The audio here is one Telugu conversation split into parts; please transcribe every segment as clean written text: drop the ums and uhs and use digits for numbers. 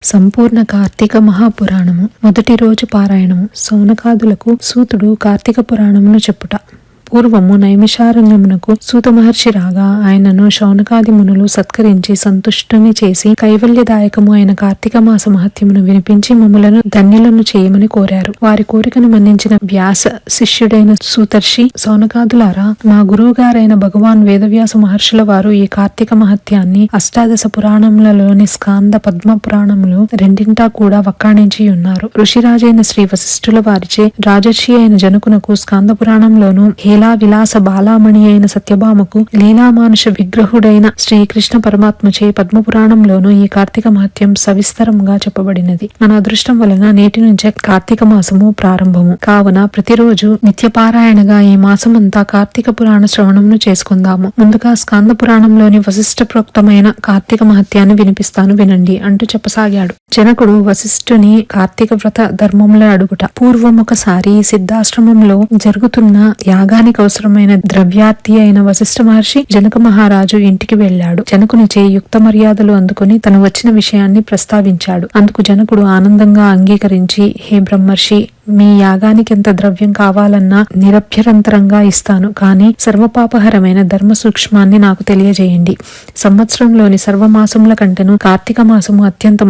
సంపూర్ణ కార్తీక మహాపురాణము మొదటి రోజు పారాయణము. సౌనకాదులకు సూతుడు కార్తీక పురాణమును చెప్పుట. పూర్వము నైమిషారణ్యమునకు సూత మహర్షి రాగా ఆయనను శౌనకాది మునులు సత్కరించి సంతుష్టుని చేసి కైవల్యదాయకము అయిన కార్తీక మాస మహత్యమును వినిపించి మమ్ములను ధన్యులను చేయమని కోరారు. వారి కోరికను మన్నించిన వ్యాస శిష్యుడైన సూతర్షి, సౌనకాదులారా, మా గురువు గారైన భగవాన్ వేదవ్యాస మహర్షుల వారు ఈ కార్తీక మహత్యాన్ని అష్టాదశ పురాణములలోని స్కాంద పద్మ పురాణములు రెండింటా కూడా వక్కాణించి ఉన్నారు. ఋషిరాజైన శ్రీ వశిష్ఠుల వారిచే రాజర్షి అయిన జనకునకు స్కాంద పురాణంలోను, లీలా విలాస బాలామణి అయిన సత్యభామకు లీలామానుష విగ్రహుడైన శ్రీకృష్ణ పరమాత్మచే పద్మపురాణంలోనూ ఈ కార్తీక మహత్యం సవిస్తరంగా చెప్పబడినది. మన అదృష్టం వలన నేటి నుంచే కార్తీక మాసము ప్రారంభము కావున ప్రతిరోజు నిత్యపారాయణగా ఈ మాసమంతా కార్తీక పురాణ శ్రవణమును చేసుకుందాము. ముందుగా స్కాంద పురాణంలోని వశిష్ఠ ప్రోక్తమైన కార్తీక మహత్యాన్ని వినిపిస్తాను, వినండి అంటూ చెప్పసాగాడు. జనకుడు వశిష్ఠుని కార్తీక వ్రత ధర్మముల అడుగుట. పూర్వమొకసారి సిద్ధాశ్రమంలో జరుగుతున్న యాగానికి అవసరమైన ద్రవ్యార్థి అయిన వశిష్ఠ మహర్షి జనక మహారాజు ఇంటికి వెళ్లాడు. జనకునిచే యుక్త మర్యాదలు అందుకుని తను వచ్చిన విషయాన్ని ప్రస్తావించాడు. అందుకు జనకుడు ఆనందంగా అంగీకరించి, హే బ్రహ్మర్షి, మీ యాగానికి ఎంత ద్రవ్యం కావాలన్నా నిరభ్యంతరంగా ఇస్తాను, కానీ సర్వపాపహరమైన ధర్మ సూక్ష్మాన్ని నాకు తెలియజేయండి. సంవత్సరంలోని సర్వమాసముల కంటెను కార్తీక మాసము అత్యంత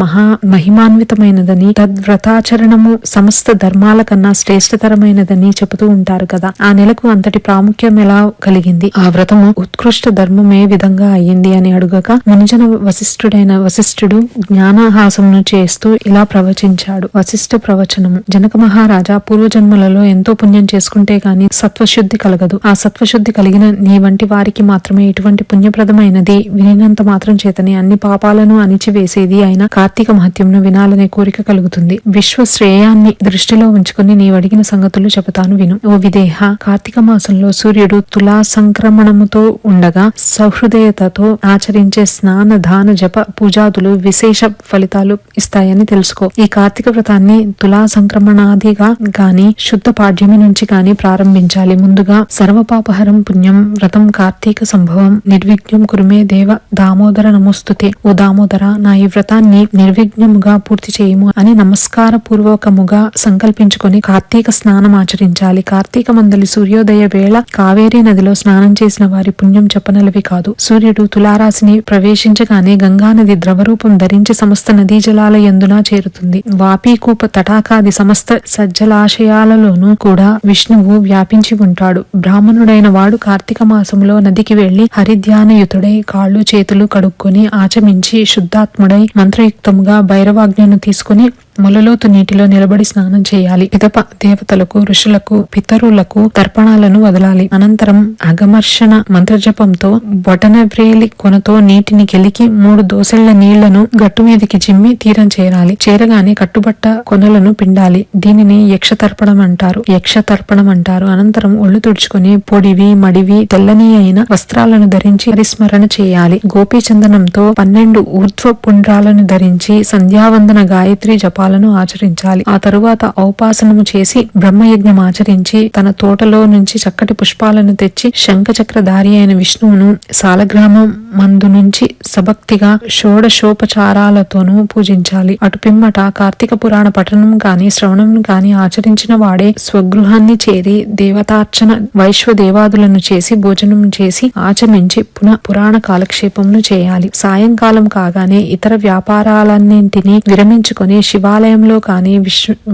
మహిమాన్వితమైనదని, తద్వ్రతాచరణము సమస్త ధర్మాల కన్నా శ్రేష్టతరమైనదని చెబుతూ ఉంటారు కదా. ఆ నెలకు అంతటి ప్రాముఖ్యం ఎలా కలిగింది? ఆ వ్రతము ఉత్కృష్ట ధర్మమే విధంగా అయ్యింది అని అడుగగా, మునిజన వశిష్ఠుడైన వశిష్ఠుడు జ్ఞానహాసమును చేస్తూ ఇలా ప్రవచించాడు. వశిష్ఠ ప్రవచనము. జనక మహారాజా, పూర్వజన్మలలో ఎంతో పుణ్యం చేసుకుంటే గాని సత్వశుద్ధి కలగదు. ఆ సత్వశుద్ధి కలిగిన నీ వంటి వారికి మాత్రమే ఇటువంటి పుణ్యప్రదమైనది వినినంత మాత్రం చేతనే అన్ని పాపాలను అణిచివేసేది అయిన కార్తీక మహత్యమును వినాలనే కోరిక కలుగుతుంది. విశ్వ శ్రేయాన్ని దృష్టిలో ఉంచుకుని నీవు అడిగిన సంగతులు చెబుతాను, విను. ఓ విదేహ, కార్తీక మాసంలో సూర్యుడు తులా సంక్రమణముతో ఉండగా సహృదయతతో ఆచరించే స్నాన దాన జప పూజాదులు విశేష ఫలితాలు ఇస్తాయని తెలుసుకో. ఈ కార్తీక వ్రతాన్ని తులా సంక్రమణాదిగా గాని శుద్ధ పాడ్యమి నుంచి గాని ప్రారంభించాలి. ముందుగా సర్వపాపహరం పుణ్యం వ్రతం కార్తీక సంభవం నిర్విఘ్నం కురుమే దేవ దామోదర నమోస్తుతే. ఓ దామోదర, నా ఈ వ్రతాన్ని నిర్విఘ్నముగా పూర్తి చేయము అని నమస్కార పూర్వకముగా సంకల్పించుకొని కార్తీక స్నానం ఆచరించాలి. కార్తీక మందలి సూర్యోదయ వేళ కావేరీ నదిలో స్నానం చేసిన వారి పుణ్యం చెప్పనలవి కాదు. సూర్యుడు తులారాశిని ప్రవేశించగానే గంగానది ద్రవరూపం ధరించి సమస్త నదీ జలాల యందున చేరుతుంది. వాపీకూప తటాకాది సమస్త సజ్జలాశయాలలోనూ కూడా విష్ణువు వ్యాపించి ఉంటాడు. బ్రాహ్మణుడైన వాడు కార్తీక మాసంలో నదికి వెళ్లి హరిధ్యానయుతుడై కాళ్ళు చేతులు కడుక్కొని ఆచమించి శుద్ధాత్ముడై మంత్రయుక్తముగా భైరవాజ్ఞను తీసుకుని మొలలోతు నీటిలో నిలబడి స్నానం చేయాలి. పిదప దేవతలకు, ఋషులకు, పితరులకు తర్పణాలను వదలాలి. అనంతరం అగమర్షణ మంత్రజపంతో బొటనవ్రేలి కొనతో నీటిని కెలికి 3 దోసెళ్ల నీళ్లను గట్టు మీదికి చిమ్మి తీరం చేరాలి. చేరగానే కట్టుబట్ట కొనలను పిండాలి. దీనిని యక్షతర్పణం అంటారు. అనంతరం ఒళ్ళు తుడుచుకొని పొడివి మడివి తెల్లని అయిన వస్త్రాలను ధరించి హరిస్మరణ చేయాలి. గోపీచందనంతో 12 ఊర్ధ్వ పుండ్రాలను ధరించి సంధ్యావందన గాయత్రి జపాలను ఆచరించాలి. ఆ తరువాత ఔపాసనము చేసి బ్రహ్మయజ్ఞం ఆచరించి తన తోటలో నుంచి చక్కటి పుష్పాలను తెచ్చి శంఖచక్రధారి అయిన విష్ణువును సాలగ్రామం మందు నుంచి సభక్తిగా షోడశోపచారాలతోనూ పూజించాలి. అటు పిమ్మట కార్తీక పురాణ పఠనం కాని శ్రవణం కాని ఆచరించిన వాడే స్వగృహాన్ని చేరి దేవతార్చన వైశ్వదేవాదులను చేసి భోజనం చేసి ఆచమించి పురాణ కాలక్షేపమును చేయాలి. సాయంకాలం కాగానే ఇతర వ్యాపారాలన్నింటినీ విరమించుకొని శివాలయంలో కాని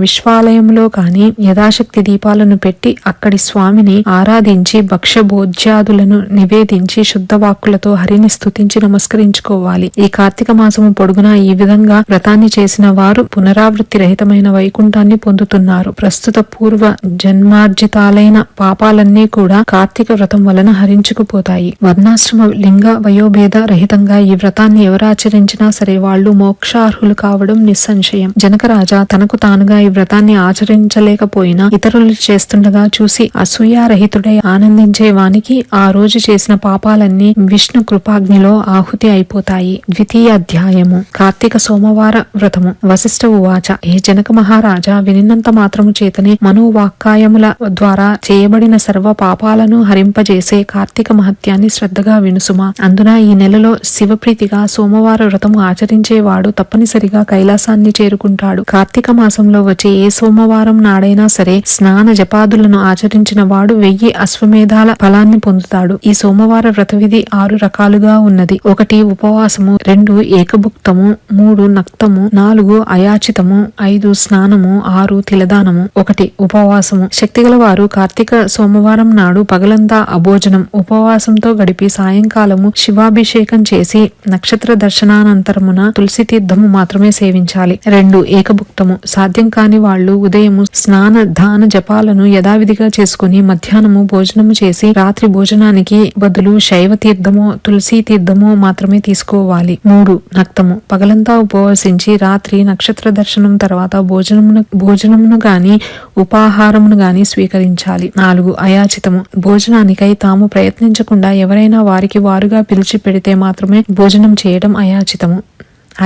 విశ్వాలయంలో కాని యథాశక్తి దీపాలను పెట్టి అక్కడి స్వామిని ఆరాధించి భక్ష్యభోజ్యాదులను నివేదించి శుద్ధవాక్కులతో హరిని స్తుతించి నమస్కరించుకోవాలి. ఈ కార్తీక మాసము పొడుగునా ఈ విధంగా వ్రతాన్ని చేసిన వారు పునరావృత్తి రహితమైన వైకుంఠాన్ని పొందుతున్నారు. ప్రస్తుత పూర్వ జన్మార్జితాలైన పాపాలన్నీ కూడా కార్తీక వ్రతం వలన హరించుకుపోతాయి. వర్ణాశ్రమ లింగ వయోభేద రహితంగా ఈ వ్రతాన్ని ఎవరాచరించినా సరే వాళ్ళు మోక్షార్హులు కావడం నిస్సంశయం. జనకరాజా తనకు తానుగా ఈ వ్రతాన్ని ఆచరించలేకపోయినా ఇతరులు చేస్తుండగా చూసి అసూయారహితుడై ఆనందించే వానికి ఆ రోజు చేసిన పాపాలన్నీ విష్ణు కృపాగ్నిలో ఆహుతి అయిపోతాయి. ద్వితీయ అధ్యాయము. కార్తీక సోమవార వ్రతము. వశిష్ఠ ఉవాచ. ఏ జనక మహారాజా, వినినంత మాత్రము చేతనే మనోవాక్కాయముల ద్వారా చేయబడిన సర్వ పాపాలను హరింపజేసే కార్తీక మహత్యాన్ని శ్రద్ధగా వినుసుమా. అందున ఈ నెలలో శివప్రీతిగా సోమవార వ్రతము ఆచరించేవాడు తప్పనిసరిగా కైలాసాన్ని చేరుకుంటాడు. కార్తీక మాసంలో వచ్చే ఏ సోమవారం నాడైనా సరే స్నాన జపాదులను ఆచరించిన వాడు 1000 అశ్వమేధాల ఫలాన్ని పొందుతాడు. ఈ సోమవార వ్రత విధి 6 రకాలుగా ఉన్నది. 1 ఉపవాసము, 2 ఏకభుక్తము, 3 నక్తము, 4 అయాచితము, 5 స్నానము, 6 తిలదానము. 1 ఉపవాసము. శక్తిగల వారు కార్తీక సోమవారం నాడు పగలంతా అభోజనం ఉపవాసంతో గడిపి సాయంకాలము శివాభిషేకం చేసి నక్షత్ర దర్శనానంతరమున తులసి తీర్థము మాత్రమే సేవించాలి. 2 ఏకభుక్తము. సాధ్యం కాని వాళ్ళు ఉదయము స్నాన దాన జపాలను యథావిధిగా చేసుకుని మధ్యాహ్నము భోజనము చేసి రాత్రి భోజనానికి బదులు శైవ తీర్థమో తులసి తీర్థమో మాత్రమే తీసుకోవాలి. 3 నక్తము. పగలంతా ఉపవసించి రాత్రి నక్షత్ర దర్శనం తర్వాత భోజనమును గాని ఉపాహారమును గాని స్వీకరించాలి. 4 అయాచితము. భోజనానికై తాము ప్రయత్నించకుండా ఎవరైనా వారికి వారుగా పిలిచి పెడితే మాత్రమే భోజనం చేయడం అయాచితము.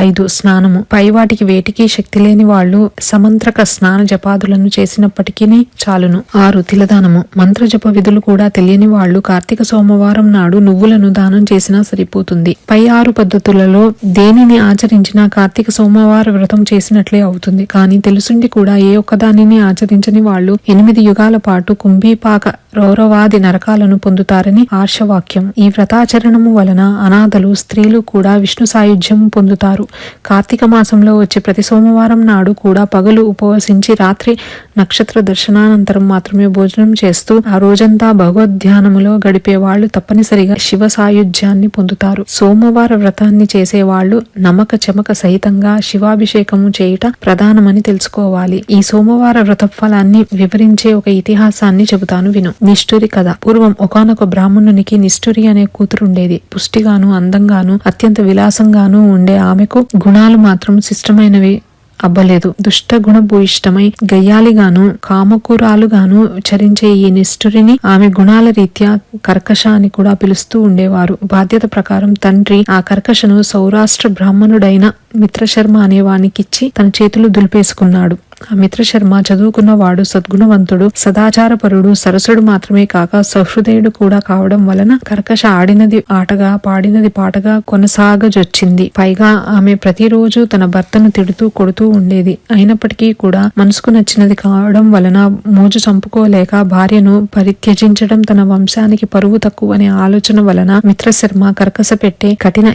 5 స్నానము. పైవాటికి వేటికి శక్తి లేని వాళ్ళు సమంత్రక స్నాన జపాదులను చేసినప్పటికీ చాలును. 6 తిలదానము. మంత్ర జప విధులు కూడా తెలియని వాళ్ళు కార్తీక సోమవారం నాడు నువ్వులను దానం చేసినా సరిపోతుంది. పై 6 పద్ధతులలో దేనిని ఆచరించినా కార్తీక సోమవార వ్రతం చేసినట్లే అవుతుంది. కానీ తెలుసుండి కూడా ఏ ఒక్కదానిని ఆచరించని వాళ్ళు 8 యుగాల పాటు కుంభీపాక రౌరవాది నరకాలను పొందుతారని ఆర్షవాక్యం. ఈ వ్రతాచరణము వలన అనాథలు, స్త్రీలు కూడా విష్ణు సాయుధ్యం పొందుతారు. కార్తీక మాసంలో వచ్చే ప్రతి సోమవారం నాడు కూడా పగలు ఉపవసించి రాత్రి నక్షత్ర దర్శనానంతరం మాత్రమే భోజనం చేస్తూ ఆ రోజంతా భగవద్ధ్యానములో గడిపే వాళ్ళు తప్పనిసరిగా శివ సాయుధ్యాన్ని పొందుతారు. సోమవార వ్రతాన్ని చేసేవాళ్లు నమక చమక సహితంగా శివాభిషేకము చేయుట ప్రధానమని తెలుసుకోవాలి. ఈ సోమవార వ్రత ఫలాన్ని వివరించే ఒక ఇతిహాసాన్ని చెబుతాను విను. నిష్ఠురి కథ. పూర్వం ఒకానొక బ్రాహ్మణునికి నిష్ఠురి అనే కూతురుండేది. పుష్టిగాను అందంగాను అత్యంత విలాసంగాను ఉండే ఆమెకు గుణాలు మాత్రం శిష్టమైనవి అబ్బలేదు. దుష్ట గుణ భూయిష్టమై గయ్యాలిగాను కామకురాలుగాను చరించే ఈ నిష్ఠురిని ఆమె గుణాల రీత్యా కర్కశ అని కూడా పిలుస్తూ ఉండేవారు. బాధ్యత ప్రకారం తండ్రి ఆ కర్కశను సౌరాష్ట్ర బ్రాహ్మణుడైన మిత్రశర్మ అనే వానికిచ్చి తన చేతులు దులిపేసుకున్నాడు. ఆ మిత్రశర్మ చదువుకున్నవాడు, సద్గుణవంతుడు, సదాచారపరుడు, సరసుడు మాత్రమే కాక సహృదయుడు కూడా కావడం వలన కర్కశ ఆడినది ఆటగా పాడినది పాటగా కొనసాగజొచ్చింది. పైగా ఆమె ప్రతిరోజు తన భర్తను తిడుతూ కొడుతూ ఉండేది. అయినప్పటికీ కూడా మనసుకు నచ్చినది కావడం వలన మోజు చంపుకోలేక భార్యను పరిత్యజించడం తన వంశానికి పరువు తక్కువనే ఆలోచన వలన మిత్రశర్మ కర్కశ పెట్టే కఠిన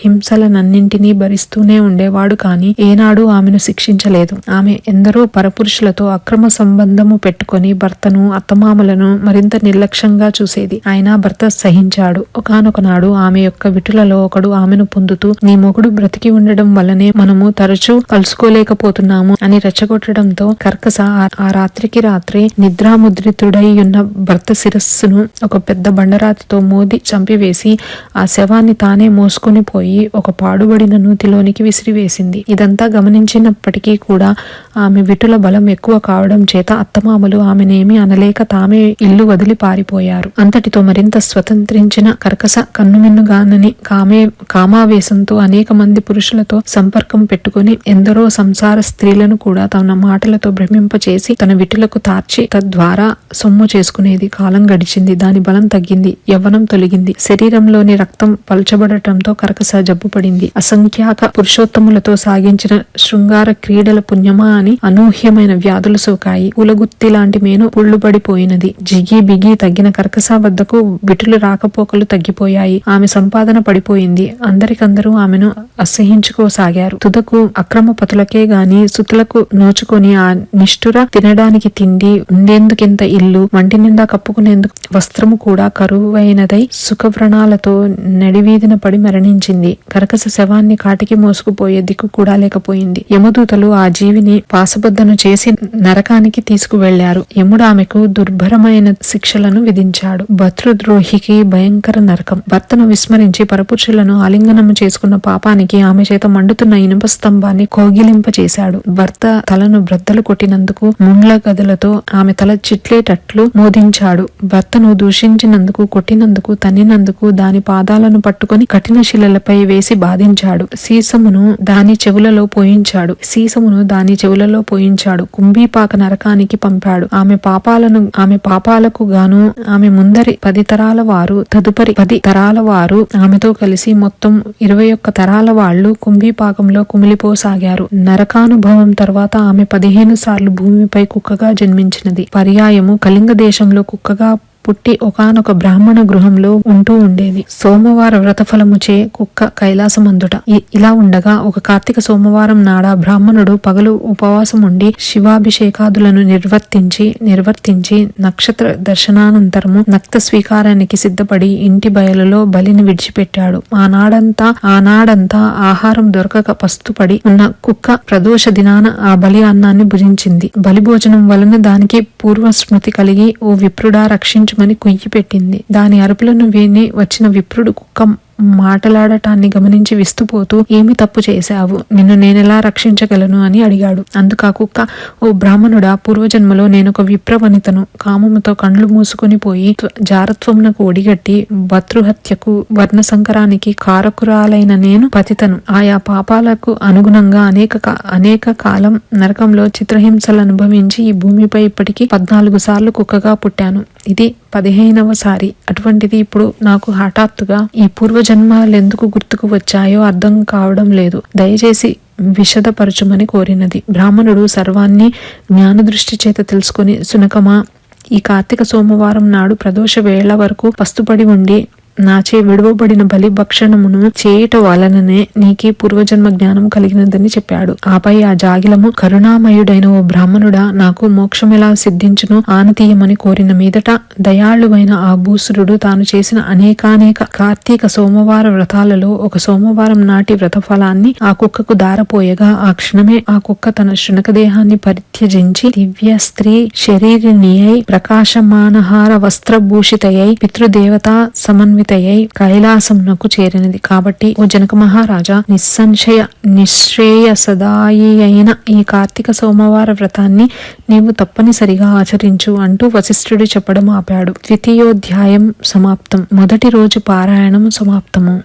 హింసలనన్నింటినీ భరిస్తూనే ఉండేవాడు. కాని ఏనాడు ఆమెను శిక్షించలేదు. ఆమె ఎందరో పరపురుషులతో అక్రమ సంబంధము పెట్టుకుని భర్తను అత్తమామలను మరింత నిర్లక్ష్యంగా చూసేది. అయినా భర్త సహించాడు. ఒకానొక నాడు ఆమె యొక్క విటులలో ఒకడు ఆమెను పొందుతూ, నీ మొగుడు బ్రతికి ఉండడం వల్లనే మనము తరచూ కలుసుకోలేకపోతున్నాము అని రెచ్చగొట్టడంతో కర్కశ ఆ రాత్రికి రాత్రే నిద్రాముద్రితుడై ఉన్న భర్త శిరస్సును ఒక పెద్ద బండరాతితో మోది చంపివేసి ఆ శవాన్ని తానే మోసుకుని పోయి ఒక పాడుబడిన నూతిలోనికి విసిరివేసింది. ఇదంతా గమనించినప్పటికీ కూడా ఆమె విటుల బలం ఎక్కువ కావడం చేత అత్తమామలు ఆమెనేమి అనలేక తామే ఇల్లు వదిలి పారిపోయారు. అంతటితో మరింత స్వతంత్రించిన కర్కశ కన్నుమిన్నుగానని కామావేశంతో అనేక మంది పురుషులతో సంపర్కం పెట్టుకుని ఎందరో సంసార స్త్రీలను కూడా తన మాటలతో భ్రమింపచేసి తన విటులకు తార్చి తద్వారా సొమ్ము చేసుకునేది. కాలం గడిచింది. దాని బలం తగ్గింది. యవ్వనం తొలగింది. శరీరంలోని రక్తం పల్చబడటంతో కర్కశ జబ్బుపడింది. అసంఖ్యాక పురుషోత్తములతో సాగించిన శృంగార క్రీడల పుణ్యమా అని అనూహ్యమైన వ్యాధులు సోకాయి. పూలగుత్తి లాంటి మేను పుళ్ళుబడిపోయినది. జిగి బిగి తగ్గిన కర్కశ వద్దకు విటులు రాకపోకలు తగ్గిపోయాయి. ఆమె సంపాదన పడిపోయింది. అందరికందరూ ఆమెను అసహించుకోసాగారు. తుదకు అక్రమ పతులకే గాని సుతులకు నోచుకొని ఆ నిష్ఠుర తినడానికి తిండి, ఉండేందుకింత ఇల్లు, వంటి నిండా కప్పుకునేందుకు వస్త్రము కూడా కరువైనదై సుఖవ్రణాలతో నడివీధిన పడి మరణించింది. కర్కశ నరకస శవాన్ని కాటికి మోసుకుపోయే దిక్కు కూడా లేకపోయింది. యమదూతలు ఆ జీవిని పాశబద్ధను చేసి నరకానికి తీసుకువెళ్లారు. యముడు ఆమెకు దుర్భరమైన శిక్షలను విధించాడు. భర్తృద్రోహికి భయంకర నరకం. భర్తను విస్మరించి పరపురుషులను ఆలింగనము చేసుకున్న పాపానికి ఆమె చేత మండుతున్న ఇనుప స్తంభాన్ని కోగిలింపచేశాడు. భర్త తలను బ్రద్దలు కొట్టినందుకు ముండ్ల గదలతో ఆమె తల చిట్లేటట్లు మోదించాడు. భర్తను దూషించినందుకు, కొట్టినందుకు, తన్నినందుకు దాని పాదాలను పట్టుకొని కఠిన శిలలపై వేసి బాధించాడు. సీసమును దాని చెవులలో పోయించాడు. కుంభీపాక నరకానికి పంపాడు. ఆమె పాపాలకు గాను ఆమె ముందరి 10 తరాల వారు, తదుపరి 10 తరాల వారు ఆమెతో కలిసి మొత్తం 21 తరాల వాళ్లు కుంభీపాకంలో కుమిలిపోసాగారు. నరకానుభవం తర్వాత ఆమె 15 సార్లు భూమిపై కుక్కగా జన్మించినది. పర్యాయము కళింగ దేశంలో కుక్కగా పుట్టి ఒకానొక బ్రాహ్మణ గృహంలో ఉంటూ ఉండేది. సోమవార వ్రతఫలముచే కుక్క కైలాసమందుట. ఇలా ఉండగా ఒక కార్తీక సోమవారం నాడ బ్రాహ్మణుడు పగలు ఉపవాసం ఉండి శివాభిషేకాదులను నిర్వర్తించి నక్షత్ర దర్శనానంతరము నక్త స్వీకారానికి సిద్ధపడి ఇంటి బయలులో బలిని విడిచిపెట్టాడు. ఆనాడంతా ఆహారం దొరకక పస్తుపడి ఉన్న కుక్క ప్రదోష దినాన ఆ బలి అన్నాన్ని భుజించింది. బలి భోజనం వలన దానికి పూర్వస్మృతి కలిగి, ఓ విప్రుడా రక్షించు మని కుయ్యి పెట్టింది. దాని అరుపులను విని వచ్చిన విప్రుడు కుక్క మాటలాడటాన్ని గమనించి విస్తుపోతూ, ఏమి తప్పు చేశావు, నిన్ను నేనెలా రక్షించగలను అని అడిగాడు. అందుకు ఆ కుక్క, ఓ బ్రాహ్మణుడా, పూర్వజన్మలో నేనొక విప్రవనితను. కామముతో కండ్లు మూసుకొని పోయి జారత్వమునకు ఒడిగట్టి భర్తృహత్యకు వర్ణ సంకరానికి కారకురాలైన నేను పతితను. ఆయా పాపాలకు అనుగుణంగా అనేక కాలం నరకంలో చిత్రహింసలు అనుభవించి ఈ భూమిపై ఇప్పటికీ 14 సార్లు కుక్కగా పుట్టాను. ఇది 15వ సారి. అటువంటిది ఇప్పుడు నాకు హఠాత్తుగా ఈ పూర్వజన్మలెందుకు గుర్తుకు వచ్చాయో అర్థం కావడం లేదు. దయచేసి విశదపరచుమని కోరినది. బ్రాహ్మణుడు సర్వాన్ని జ్ఞానదృష్టి చేత తెలుసుకొని, సునకమా, ఈ కార్తీక సోమవారం నాడు ప్రదోష వేళ వరకు పస్తుపడి ఉండి నాచే విడువబడిన బలి భక్షణమును చేయుట వలననే నీకి పూర్వజన్మ జ్ఞానం కలిగినదని చెప్పాడు. ఆపై ఆ జాగిలము, కరుణామయుడైన ఓ బ్రాహ్మణుడా, నాకు మోక్షమెలా సిద్ధించును ఆనతీయమని కోరిన మీదట దయాళువైన ఆ భూసురుడు తాను చేసిన అనేకానేక కార్తీక సోమవార వ్రతాలలో ఒక సోమవారం నాటి వ్రతఫలాన్ని ఆ కుక్కకు దారపోయగా ఆ క్షణమే ఆ కుక్క తన శృణకదేహాన్ని పరిత్యజించి దివ్య స్త్రీ శరీరిణి అయి ప్రకాశమానహార వస్త్రభూషితయై పితృదేవతా సమన్వితయై కైలాసమునకు చేరినది. కాబట్టి ఓ జనక మహారాజా, నిశ్రేయసదాయి అయిన ఈ కార్తీక సోమవార వ్రతాన్ని నీవు తప్పనిసరిగా ఆచరించు అంటూ వశిష్ఠుడు చెప్పడం ఆపాడు. ద్వితీయోధ్యాయం సమాప్తం. మొదటి రోజు పారాయణం సమాప్తము.